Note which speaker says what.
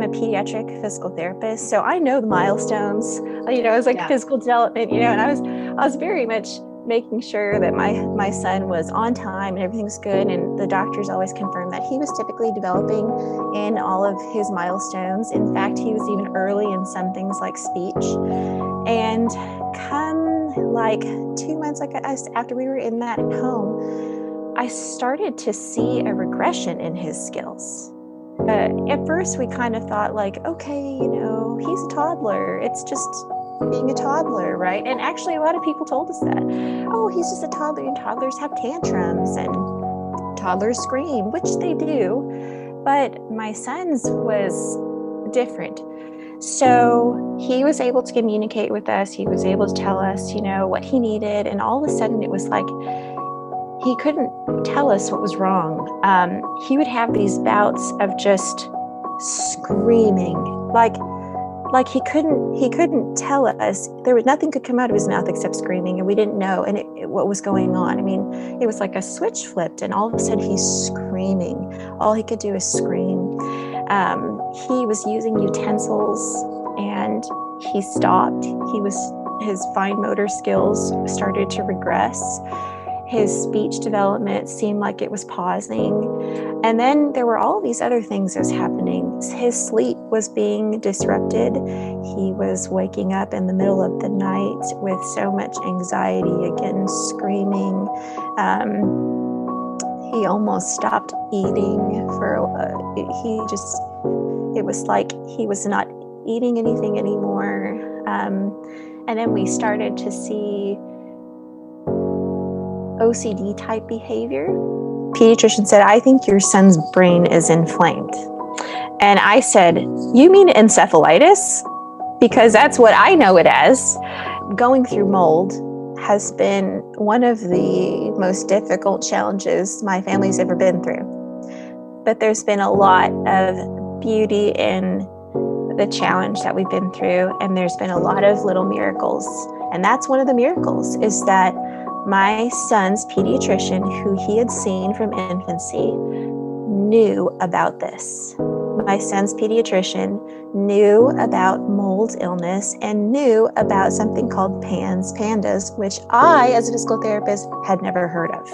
Speaker 1: pediatric physical therapist, so I know the milestones, as like physical development, and I was very much making sure that my son was on time and everything's good. And the doctors always confirmed that he was typically developing in all of his milestones. In fact, he was even early in some things like speech. And come like 2 months after we were in that home, I started to see a regression in his skills. At first, we kind of thought like, okay, he's a toddler. It's just being a toddler, right? And actually, a lot of people told us that. Oh, he's just a toddler, and toddlers have tantrums, and toddlers scream, which they do. But my son's was different. So he was able to communicate with us. He was able to tell us, what he needed. And all of a sudden, it was like he couldn't tell us what was wrong. He would have these bouts of just screaming, like he couldn't tell us. There was nothing could come out of his mouth except screaming, and we didn't know what was going on. I mean, it was like a switch flipped, and all of a sudden he's screaming. All he could do is scream. He was using utensils, and he stopped. His fine motor skills started to regress. His speech development seemed like it was pausing. And then there were all these other things that was happening. His sleep was being disrupted. He was waking up in the middle of the night with so much anxiety, again, screaming. He almost stopped eating it was like he was not eating anything anymore. And then we started to see OCD type behavior. Pediatrician said, I think your son's brain is inflamed. And I said, you mean encephalitis? Because that's what I know it as. Going through mold has been one of the most difficult challenges my family's ever been through. But there's been a lot of beauty in the challenge that we've been through, and there's been a lot of little miracles. And that's one of the miracles, is that my son's pediatrician, who he had seen from infancy, knew about this. My son's pediatrician knew about mold illness and knew about something called PANDAS, which I, as a physical therapist, had never heard of.